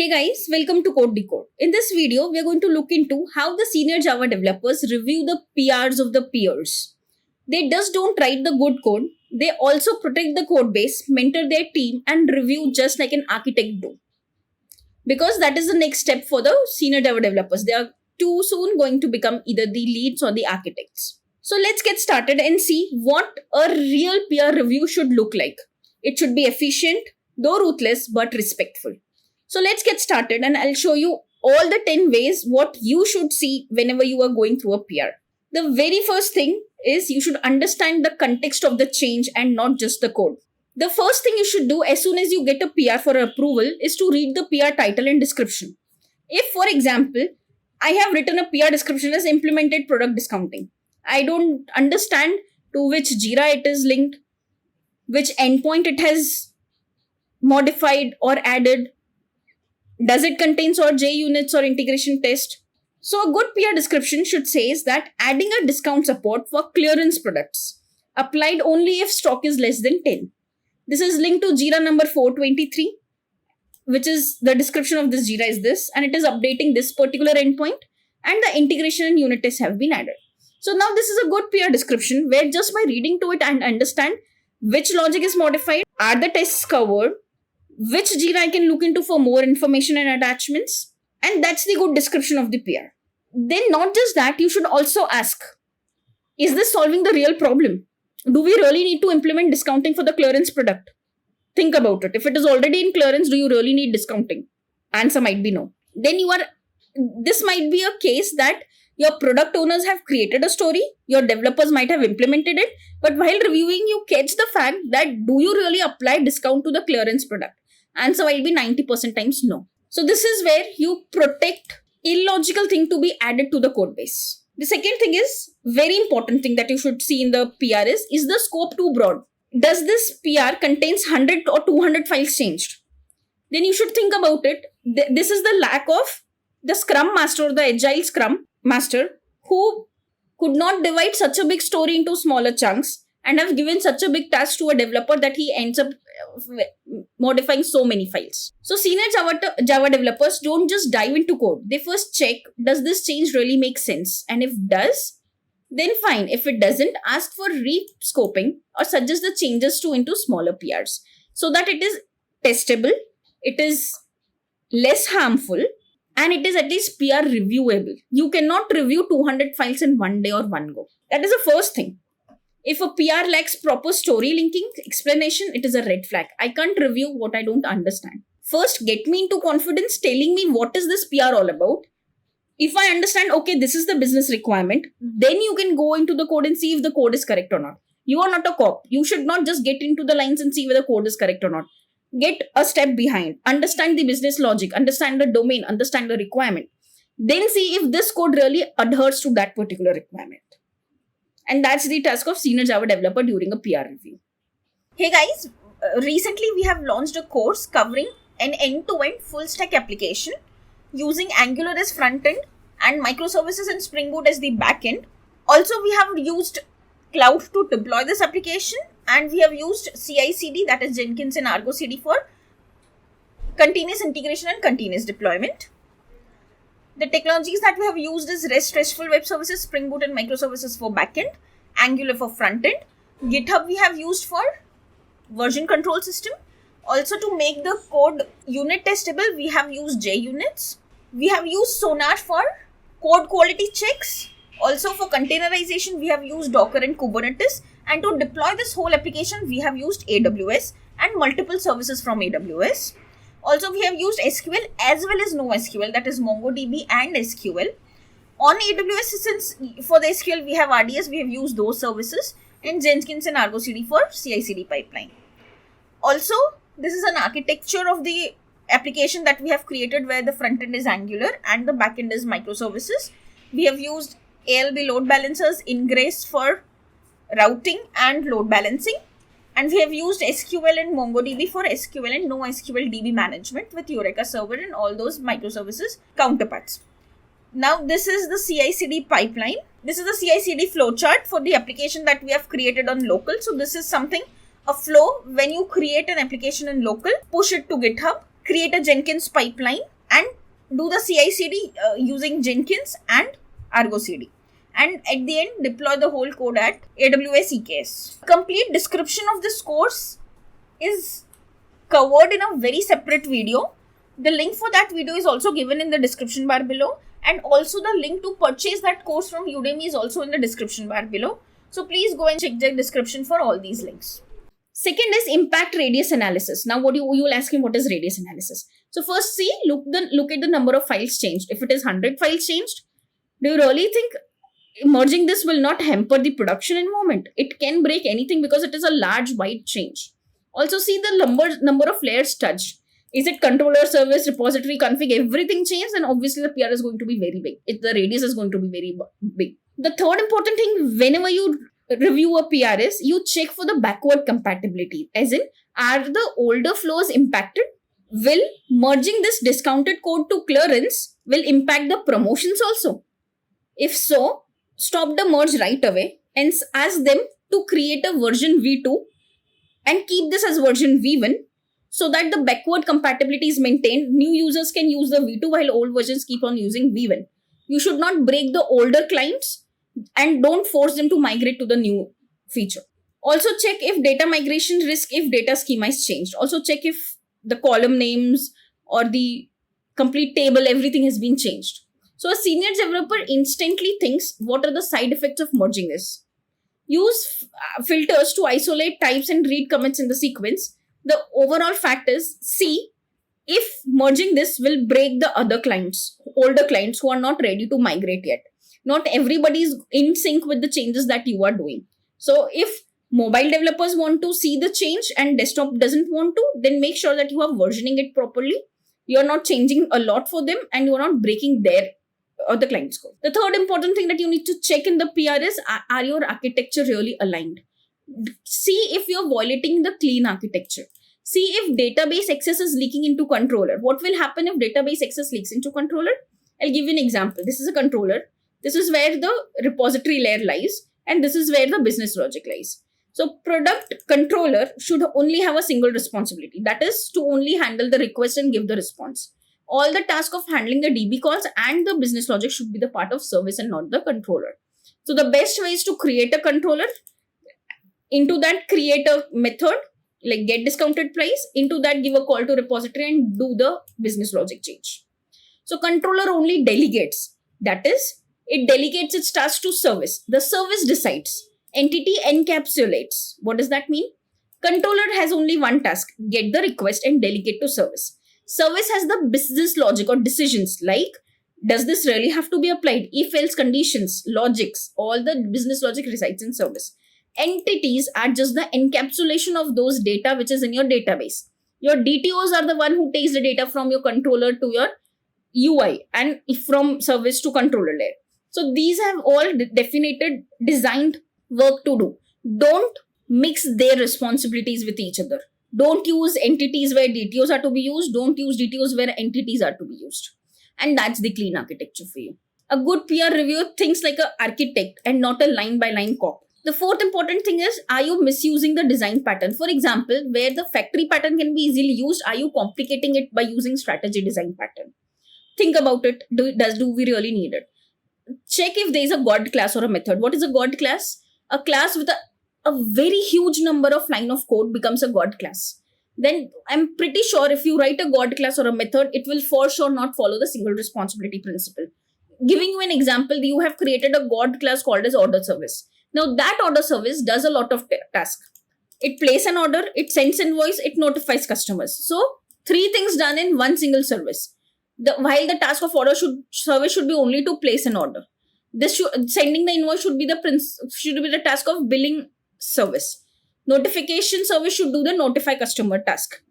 Hey guys, welcome to Code Decode. In this video, we are going to look into how the senior Java developers review the PRs of the peers. They just don't write the good code, they also protect the code base, mentor their team, and review just like an architect do. Because that is the next step for the senior Java developers. They are too soon going to become either the leads or the architects. So let's get started and see what a real peer review should look like. It should be efficient, though ruthless, but respectful. So let's get started and I'll show you all the 10 ways what you should see whenever you are going through a PR. The very first thing is you should understand the context of the change and not just the code. The first thing you should do as soon as you get a PR for approval is to read the PR title and description. If, for example, I have written a PR description as implemented product discounting, I don't understand to which Jira it is linked, which endpoint it has modified or added. Does it contain or JUnits or integration test? So a good PR description should say is that adding a discount support for clearance products, applied only if stock is less than 10. This is linked to Jira number 423, which is the description of this Jira is this, and it is updating this particular endpoint, and the integration and unit tests have been added. So now this is a good PR description where just by reading to it and understand which logic is modified, are the tests covered, which Jira I can look into for more information and attachments, and that's the good description of the PR. Then not just that, you should also ask, is this solving the real problem? Do we really need to implement discounting for the clearance product? Think about it. If it is already in clearance, do you really need discounting? Answer might be no. Then this might be a case that your product owners have created a story, your developers might have implemented it, but while reviewing, you catch the fact that do you really apply discount to the clearance product? Answer might be 90% times no. So this is where you protect illogical thing to be added to the code base. The second thing is, very important thing that you should see in the PR is the scope too broad? Does this PR contains 100 or 200 files changed? Then you should think about it. This is the lack of the Scrum Master or the Agile Scrum Master who could not divide such a big story into smaller chunks and have given such a big task to a developer that he ends up modifying so many files. So senior Java developers don't just dive into code. They first check, does this change really make sense? And if does, then fine. If it doesn't, ask for re-scoping or suggest the changes into smaller PRs so that it is testable, it is less harmful, and it is at least PR reviewable. You cannot review 200 files in one day or one go. That is the first thing. If a PR lacks proper story linking explanation, it is a red flag. I can't review what I don't understand. First, get me into confidence telling me what is this PR all about. If I understand, okay, this is the business requirement, then you can go into the code and see if the code is correct or not. You are not a cop. You should not just get into the lines and see whether the code is correct or not. Get a step behind. Understand the business logic. Understand the domain. Understand the requirement. Then see if this code really adheres to that particular requirement. And that's the task of senior Java developer during a PR review. Hey guys, recently we have launched a course covering an end-to-end full-stack application using Angular as front-end and microservices and Spring Boot as the back-end. Also, we have used Cloud to deploy this application, and we have used CI/CD, that is Jenkins and Argo CD, for continuous integration and continuous deployment. The technologies that we have used is REST, RESTful web services, Spring Boot and microservices for backend, Angular for frontend. GitHub we have used for version control system. Also, to make the code unit testable, we have used JUnits. We have used Sonar for code quality checks. Also, for containerization, we have used Docker and Kubernetes. And to deploy this whole application, we have used AWS and multiple services from AWS. Also, we have used SQL as well as NoSQL, that is MongoDB and SQL. On AWS, since for the SQL we have RDS, we have used those services, and Jenkins and Argo CD for CI/CD pipeline. Also, this is an architecture of the application that we have created where the front end is Angular and the back end is microservices. We have used ALB load balancers, Ingress for routing and load balancing. And we have used SQL and MongoDB for SQL and NoSQL DB management with Eureka Server and all those microservices counterparts. Now, this is the CI/CD pipeline. This is the CI/CD flowchart for the application that we have created on local. So this is something, a flow when you create an application in local, push it to GitHub, create a Jenkins pipeline, and do the CI/CD using Jenkins and Argo CD. And at the end, deploy the whole code at AWS EKS. Complete description of this course is covered in a very separate video. The link for that video is also given in the description bar below, and also the link to purchase that course from Udemy is also in the description bar below. So please go and check the description for all these links. Second is impact radius analysis. Now, you will ask me, what is radius analysis? So first, look at the number of files changed. If it is 100 files changed, do you really think merging this will not hamper the production environment? It can break anything because it is a large wide change. Also see the number of layers touched. Is it controller, service, repository, config, everything changed? And obviously the PR is going to be very big. The radius is going to be very big. The third important thing whenever you review a PR is you check for the backward compatibility. As in, are the older flows impacted? Will merging this discounted code to clearance will impact the promotions also? If so, stop the merge right away and ask them to create a version V2 and keep this as version V1 so that the backward compatibility is maintained. New users can use the V2 while old versions keep on using V1. You should not break the older clients and don't force them to migrate to the new feature. Also check if data migration risk if data schema is changed. Also check if the column names or the complete table, everything has been changed. So a senior developer instantly thinks, what are the side effects of merging this? Use filters to isolate types and read commits in the sequence. The overall fact is, see if merging this will break the other clients, older clients who are not ready to migrate yet. Not everybody is in sync with the changes that you are doing. So if mobile developers want to see the change and desktop doesn't want to, then make sure that you are versioning it properly. You are not changing a lot for them and you are not breaking their or the client's code. The third important thing that you need to check in the PR is, are your architecture really aligned? See if you're violating the clean architecture. See if database access is leaking into controller. What will happen if database access leaks into controller? I'll give you an example. This is a controller. This is where the repository layer lies, and this is where the business logic lies. So product controller should only have a single responsibility. That is to only handle the request and give the response. All the task of handling the DB calls and the business logic should be the part of service and not the controller. So the best way is to create a controller. Into that, create a method like get discounted price. Into that, give a call to repository and do the business logic change. So controller only delegates. That is, it delegates its task to service. The service decides. Entity encapsulates. What does that mean? Controller has only one task, get the request and delegate to service. Service has the business logic or decisions like, does this really have to be applied? If else conditions, logics, all the business logic resides in service. Entities are just the encapsulation of those data which is in your database. Your DTOs are the one who takes the data from your controller to your UI and from service to controller layer. So these have all definited, designed work to do. Don't mix their responsibilities with each other. Don't use entities where DTOs are to be used. Don't use DTOs where entities are to be used. And that's the clean architecture for you. A good PR reviewer thinks like an architect and not a line-by-line cop. The fourth important thing is, are you misusing the design pattern? For example, where the factory pattern can be easily used, are you complicating it by using strategy design pattern? Think about it. Do we really need it? Check if there is a God class or a method. What is a God class? A class with a very huge number of line of code becomes a God class. Then I'm pretty sure if you write a God class or a method, it will for sure not follow the single responsibility principle. Giving you an example, you have created a God class called as order service. Now that order service does a lot of tasks. It places an order, it sends invoice, it notifies customers. So 3 things done in one single service. While the task of order service should be only to place an order. Sending the invoice should be the task of billing service. Notification service should do the notify customer task.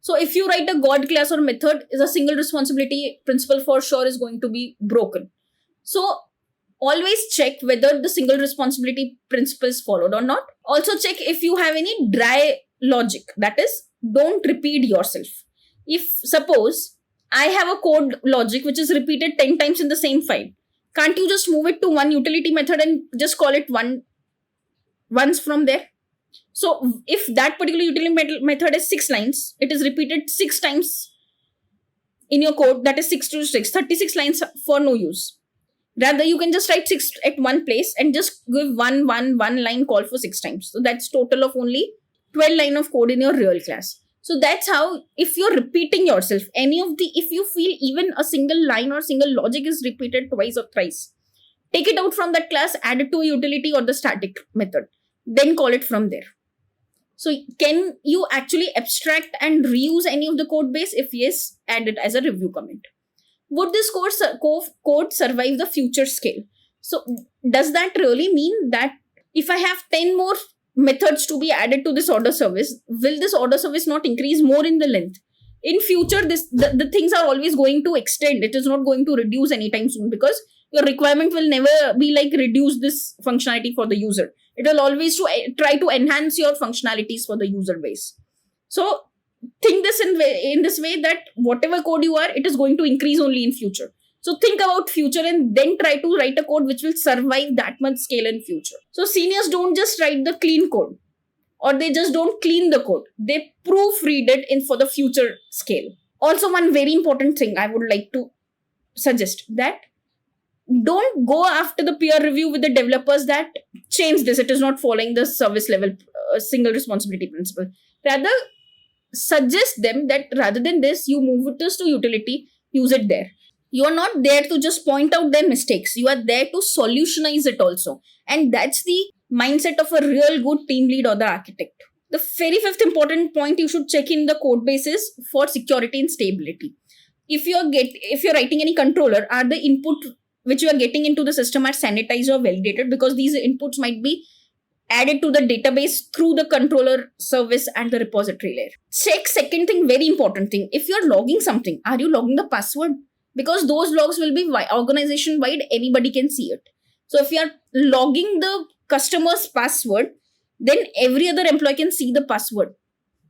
So if you write a God class or method, is a single responsibility principle for sure is going to be broken. So always check whether the single responsibility principle is followed or not. Also check if you have any dry logic. That is, don't repeat yourself. If suppose I have a code logic which is repeated 10 times in the same file, can't you just move it to one utility method and just call it once from there? So if that particular utility method is 6 lines, it is repeated 6 times in your code that is 6 to 6, 36 lines for no use. Rather, you can just write 6 at one place and just give one line call for 6 times. So that's total of only 12 line of code in your real class. So that's how, if you're repeating yourself, if you feel even a single line or single logic is repeated twice or thrice, take it out from that class, add it to a utility or the static method, then call it from there. So can you actually abstract and reuse any of the code base? If yes, add it as a review comment. Would this code survive the future scale? So does that really mean that if I have 10 more methods to be added to this order service, will this order service not increase more in the length? In future, the things are always going to extend. It is not going to reduce anytime soon, because your requirement will never be like reduce this functionality for the user. It will always try to enhance your functionalities for the user base. So think this in this way, that whatever code you are, it is going to increase only in future. So think about future and then try to write a code which will survive that much scale in future. So seniors don't just write the clean code, or they just don't clean the code. They proofread it in for the future scale. Also, one very important thing I would like to suggest, that don't go after the peer review with the developers that change this. It is not following the service level single responsibility principle. Rather, suggest them that rather than this, you move it to utility, use it there. You are not there to just point out their mistakes. You are there to solutionize it also. And that's the mindset of a real good team lead or the architect. The very fifth important point you should check in the code base is for security and stability. If you're writing any controller, are the input which you are getting into the system are sanitized or validated, because these inputs might be added to the database through the controller service and the repository layer. Check, second thing, very important thing, if you're logging something, are you logging the password? Because those logs will be organization wide, anybody can see it. So if you're logging the customer's password, then every other employee can see the password,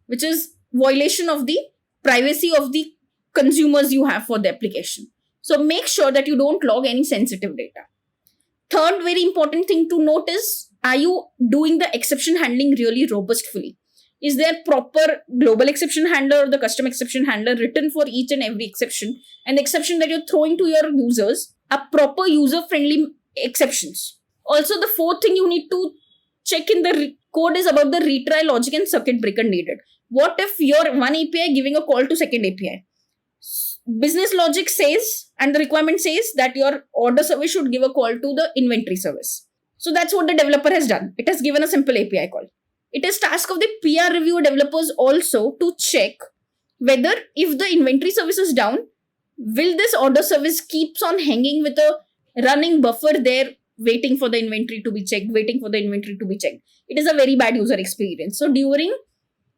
which is violation of the privacy of the consumers you have for the application. So make sure that you don't log any sensitive data. Third very important thing to note is, are you doing the exception handling really robustly? Is there proper global exception handler or the custom exception handler written for each and every exception? And the exception that you're throwing to your users are proper user-friendly exceptions. Also, the fourth thing you need to check in the code is about the retry logic and circuit breaker needed. What if your one API giving a call to second API? Business logic says, and the requirement says, that your order service should give a call to the inventory service. So that's what the developer has done. It has given a simple API call. It is task of the PR reviewer developers also to check whether if the inventory service is down, will this order service keeps on hanging with a running buffer there, waiting for the inventory to be checked. It is a very bad user experience. So during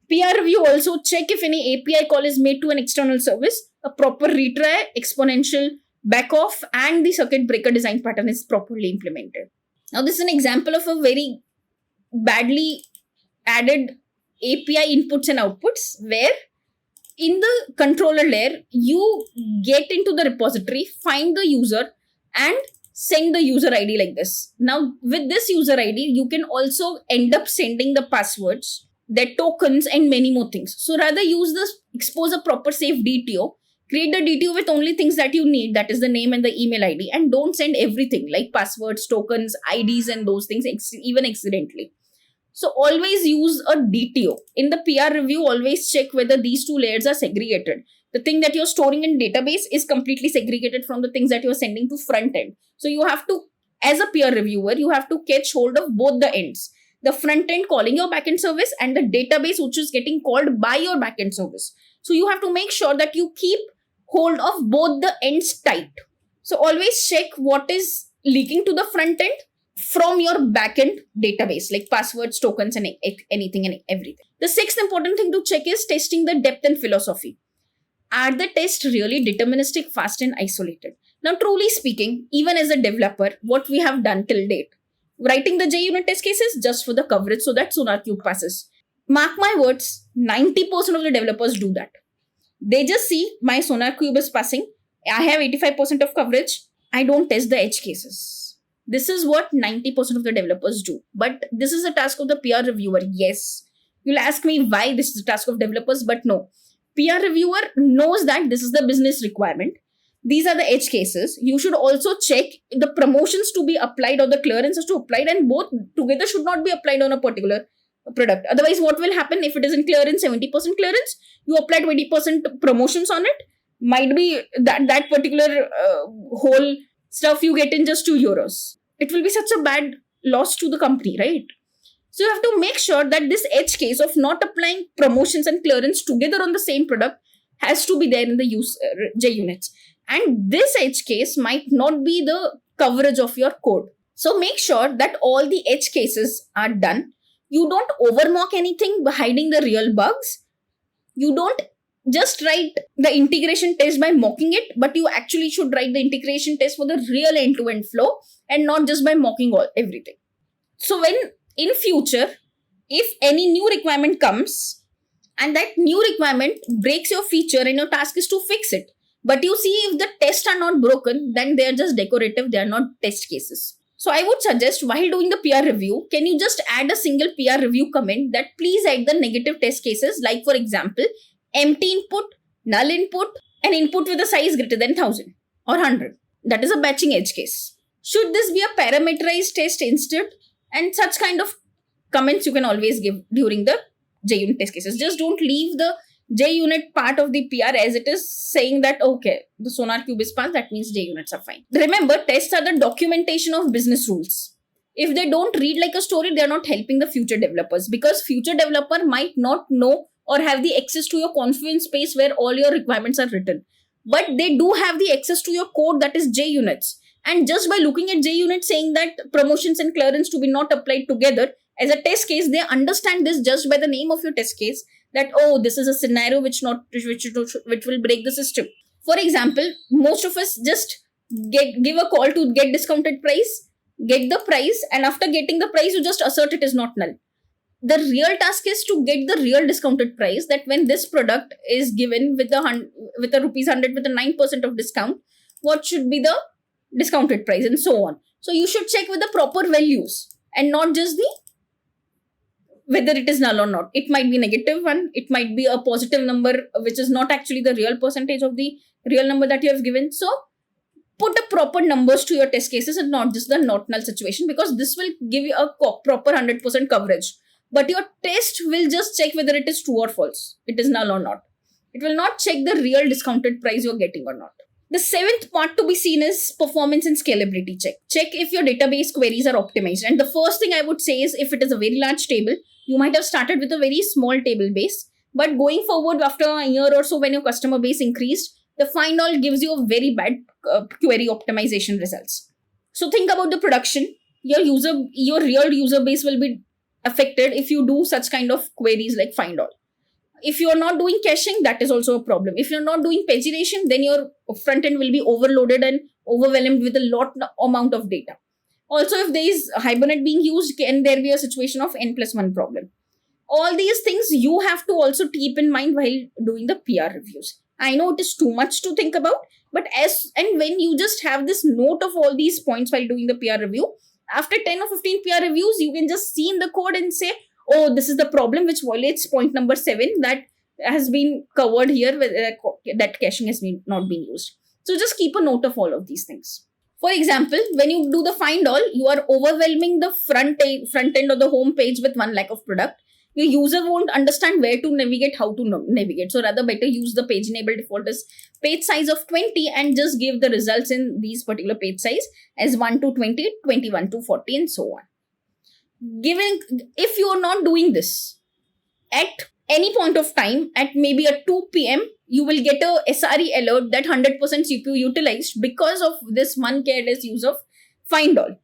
PR review, also check if any API call is made to an external service, a proper retry, exponential back off, and the circuit breaker design pattern is properly implemented. Now, this is an example of a very badly added API inputs and outputs, where in the controller layer, you get into the repository, find the user, and send the user ID like this. Now, with this user ID, you can also end up sending the passwords, their tokens, and many more things. So rather use this, expose a proper safe DTO, create the DTO with only things that you need, that is the name and the email ID, and don't send everything like passwords, tokens, IDs, and those things even accidentally. So always use a DTO. In the PR review, always check whether these two layers are segregated. The thing that you're storing in database is completely segregated from the things that you're sending to front end. So you have to, as a peer reviewer, you have to catch hold of both the ends. The front end calling your backend service and the database which is getting called by your backend service. So you have to make sure that you keep hold of both the ends tight. So always check what is leaking to the front end from your backend database, like passwords, tokens, and anything and everything. The sixth important thing to check is testing the depth and philosophy. Are the tests really deterministic, fast, and isolated? Now, truly speaking, even as a developer, what we have done till date, writing the JUnit test cases just for the coverage so that SonarQube passes. Mark my words, 90% of the developers do that. They just see my SonarQube is passing. I have 85% of coverage. I don't test the edge cases. This is what 90% of the developers do. But this is a task of the peer reviewer. Yes. You'll ask me why this is a task of developers, but no. peer reviewer knows that this is the business requirement. These are the edge cases. You should also check the promotions to be applied or the clearances to applied, and both together should not be applied on a particular product. Otherwise, what will happen if it is in clearance, 70% clearance, you apply 20% promotions on it, might be that particular whole stuff you get in just €2. It will be such a bad loss to the company, right? So you have to make sure that this edge case of not applying promotions and clearance together on the same product has to be there in the J units. And this edge case might not be the coverage of your code. So make sure that all the edge cases are done. You don't overmock anything by hiding the real bugs. You don't just write the integration test by mocking it, but you actually should write the integration test for the real end-to-end flow and not just by mocking everything. So when in future, if any new requirement comes and that new requirement breaks your feature and your task is to fix it, but you see if the tests are not broken, then they are just decorative, they are not test cases. So I would suggest while doing the peer review, can you just add a single peer review comment that please add the negative test cases, like for example, empty input, null input, and input with a size greater than 1000 or 100. That is a batching edge case. Should this be a parameterized test instead? And such kind of comments you can always give during the JUnit test cases. Just don't leave the JUnit part of the PR as it is, saying that, okay, the SonarQube is passed, that means JUnits are fine. Remember, tests are the documentation of business rules. If they don't read like a story, they are not helping the future developers, because future developer might not know or have the access to your Confluence space where all your requirements are written. But they do have the access to your code, that is JUnits. And just by looking at JUnit saying that promotions and clearance to be not applied together as a test case, they understand this just by the name of your test case, that, oh, this is a scenario which will break the system. For example, most of us just give a call to get discounted price, get the price, and after getting the price, you just assert it is not null. The real task is to get the real discounted price, that when this product is given with a rupees 100 with a 9% of discount, what should be the discounted price and so on. So you should check with the proper values and not just the whether it is null or not. It might be negative one, it might be a positive number which is not actually the real percentage of the real number that you have given. So put a proper numbers to your test cases and not just the not null situation, because this will give you a proper 100% coverage. But your test will just check whether it is true or false, it is null or not. It will not check the real discounted price you're getting or not. The seventh part to be seen is performance and scalability check. Check if your database queries are optimized. And the first thing I would say is, if it is a very large table, you might have started with a very small table base. But going forward after a year or so, when your customer base increased, the find all gives you a very bad query optimization results. So think about the production. Your real user base will be affected if you do such kind of queries like find all. If you are not doing caching, that is also a problem. If you're not doing pagination, then your front end will be overloaded and overwhelmed with a lot amount of data. Also, if there is Hibernate being used, can there be a situation of n+1 problem? All these things you have to also keep in mind while doing the PR reviews. I know it is too much to think about, but when you just have this note of all these points while doing the PR review, after 10 or 15 PR reviews, you can just see in the code and say, oh, this is the problem which violates point number 7 that has been covered here, that caching has not been used. So just keep a note of all of these things. For example, when you do the find all, you are overwhelming the front end or the home page with one lakh of product. Your user won't understand where to navigate, how to navigate. So rather better use the page enable default as page size of 20 and just give the results in these particular page size as 1 to 20, 21 to 40 and so on. If you are not doing this at any point of time, at maybe at 2 p.m, you will get a SRE alert that 100% CPU utilized because of this one careless use of find all.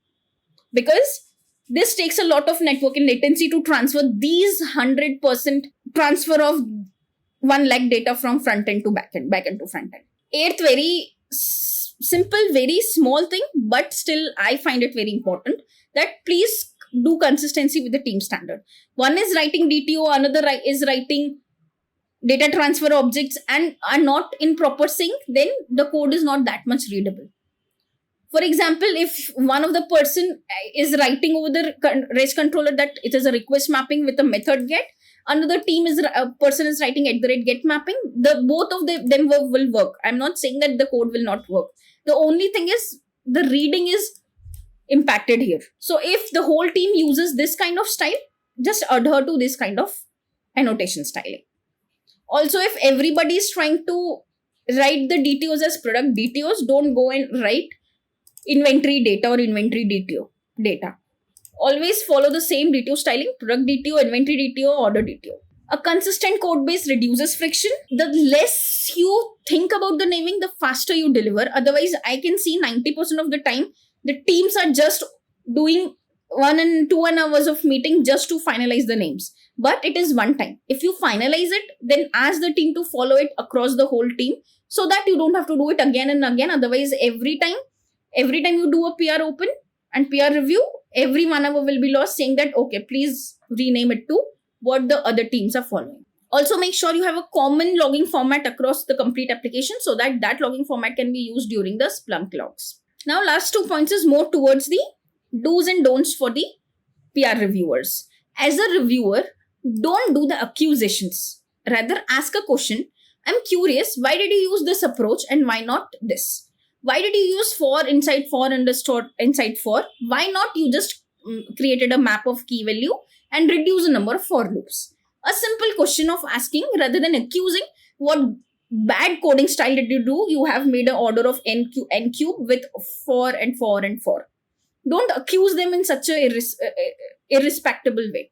Because this takes a lot of networking latency to transfer these 100% transfer of 1 lakh data from front end to back end to front end. Eighth, very simple, very small thing, but still I find it very important, that please do consistency with the team standard. One is writing DTO, another is writing data transfer objects and are not in proper sync, then the code is not that much readable. For example, if one of the person is writing over the REST controller that it is a request mapping with a method get, another team is a person is writing @get mapping, the both of them will work. I'm not saying that the code will not work. The only thing is the reading is impacted here. So if the whole team uses this kind of style, just adhere to this kind of annotation styling. Also, if everybody is trying to write the DTOs as product DTOs, don't go and write inventory data or inventory DTO data. Always follow the same DTO styling: product DTO, inventory DTO, order DTO. A consistent code base reduces friction. The less you think about the naming, the faster you deliver. Otherwise, I can see 90% of the time the teams are just doing 1 and 2 hours of meeting just to finalize the names. But it is one time. If you finalize it, then ask the team to follow it across the whole team so that you don't have to do it again and again. Otherwise, every time you do a PR open and PR review, every 1 hour will be lost saying that, okay, please rename it to what the other teams are following. Also, make sure you have a common logging format across the complete application so that that logging format can be used during the Splunk logs. Now, last 2 points is more towards the do's and don'ts for the PR reviewers. As a reviewer, don't do the accusations. Rather, ask a question. I'm curious, why did you use this approach and why not this? Why did you use for inside for underscore inside for? Why not you just created a map of key value and reduce the number of for loops? A simple question of asking rather than accusing. What bad coding style did you do? You have made an order of n cube with for and for and for. Don't accuse them in such a irrespectable way.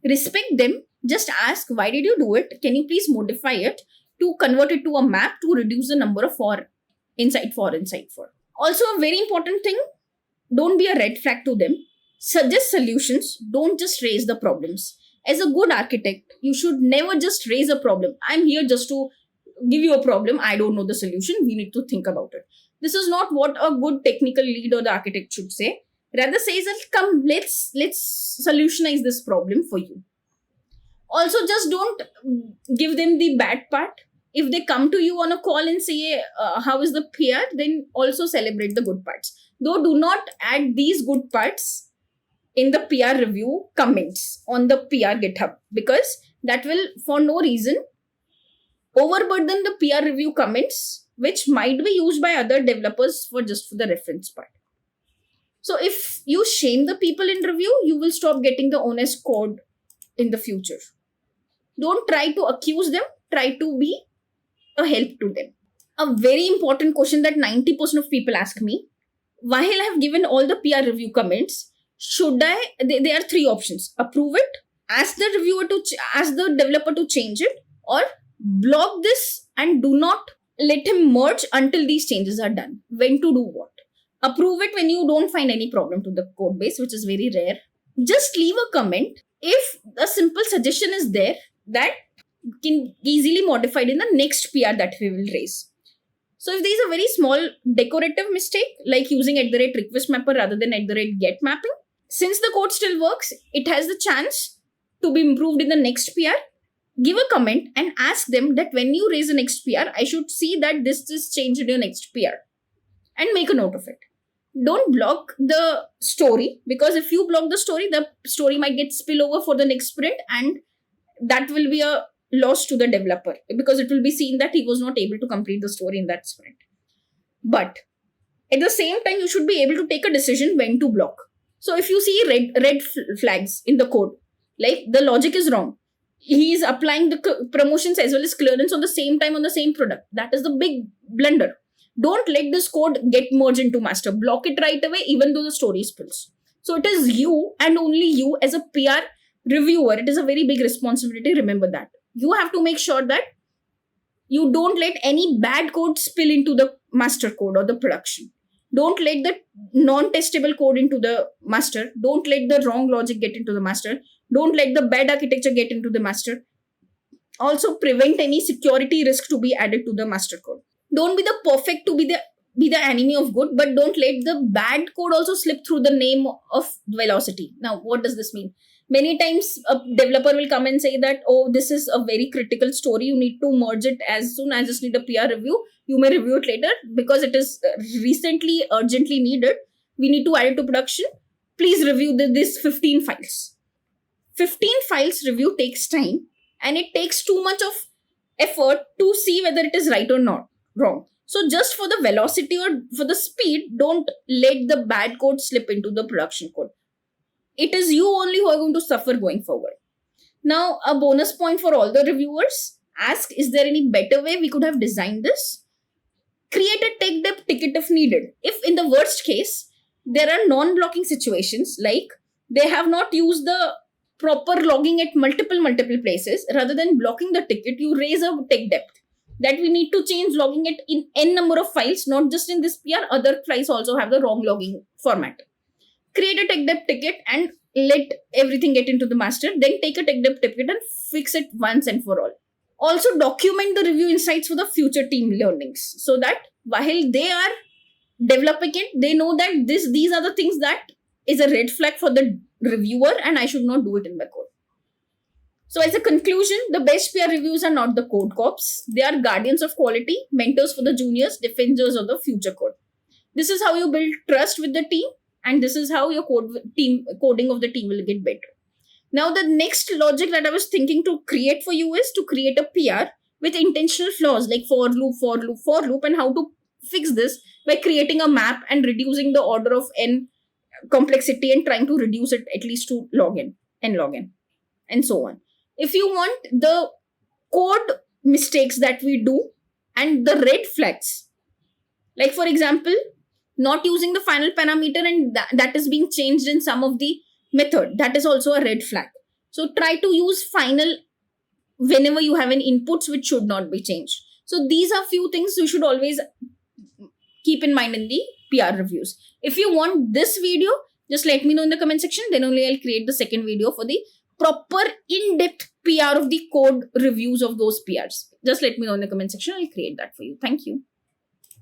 Respect them. Just ask, why did you do it? Can you please modify it to convert it to a map to reduce the number of for inside for. Also, a very important thing, don't be a red flag to them. Suggest solutions. Don't just raise the problems. As a good architect, you should never just raise a problem. I'm here just to give you a problem. I don't know the solution. We need to think about it. This is not what a good technical lead or the architect should say. Rather says that, come, let's solutionize this problem for you. Also, just don't give them the bad part. If they come to you on a call and say, how is the PR, then also celebrate the good parts. Though do not add these good parts in the PR review comments on the PR GitHub, because that will, for no reason, overburden the PR review comments, which might be used by other developers for the reference part. So if you shame the people in review, you will stop getting the honest code in the future. Don't try to accuse them. Try to be a help to them. A very important question that 90% of people ask me, while I have given all the PR review comments, there are 3 options. Approve it, ask the developer to change it, or block this and do not let him merge until these changes are done. When to do what? Approve it when you don't find any problem to the code base, which is very rare. Just leave a comment if a simple suggestion is there that can easily modified in the next PR that we will raise. So if there is a very small decorative mistake, like using @request mapper rather than @get mapping, since the code still works, it has the chance to be improved in the next PR. Give a comment and ask them that when you raise the next PR, I should see that this is changed in your next PR, and make a note of it. Don't block the story, because if you block the story might get spillover for the next sprint, and that will be a loss to the developer, because it will be seen that he was not able to complete the story in that sprint. But at the same time, you should be able to take a decision when to block. So if you see red flags in the code, like the logic is wrong, he is applying the promotions as well as clearance on the same time on the same product. That is the big blunder. Don't let this code get merged into master. Block it right away, even though the story spills. So it is you and only you as a PR reviewer. It is a very big responsibility. Remember that. You have to make sure that you don't let any bad code spill into the master code or the production. Don't let the non-testable code into the master. Don't let the wrong logic get into the master. Don't let the bad architecture get into the master. Also, prevent any security risk to be added to the master code. Don't be the perfect to be the enemy of good, but don't let the bad code also slip through the name of velocity. Now, what does this mean? Many times a developer will come and say that, oh, this is a very critical story. You need to merge it as soon as I just need a PR review. You may review it later because it is recently, urgently needed. We need to add it to production. Please review these 15 files. 15 files review takes time, and it takes too much of effort to see whether it is right or not wrong. So just for the velocity or for the speed, don't let the bad code slip into the production code. It is you only who are going to suffer going forward. Now, a bonus point for all the reviewers: ask, is there any better way we could have designed this? Create a tech debt ticket if needed. If in the worst case, there are non-blocking situations, like they have not used the proper logging at multiple places, rather than blocking the ticket, you raise a tech debt that we need to change logging it in n number of files, not just in this PR, other files also have the wrong logging format. Create a tech debt ticket and let everything get into the master, then take a tech debt ticket and fix it once and for all. Also document the review insights for the future team learnings, so that while they are developing it, they know that these are the things that is a red flag for the reviewer and I should not do it in my code. So as a conclusion, the best peer reviews are not the code cops. They are guardians of quality, mentors for the juniors, defenders of the future code. This is how you build trust with the team, and this is how your coding of the team will get better. Now, the next logic that I was thinking to create for you is to create a PR with intentional flaws like for loop, and how to fix this by creating a map and reducing the order of n complexity and trying to reduce it at least to n log n, and so on. If you want the code mistakes that we do and the red flags, like for example, not using the final parameter and that is being changed in some of the method, that is also a red flag. So try to use final whenever you have an inputs which should not be changed. So these are few things you should always keep in mind in the PR reviews. If you want this video, just let me know in the comment section, then only I'll create the second video for the proper in-depth PR of the code reviews of those PRs. Just let me know in the comment section, I'll create that for you. Thank you.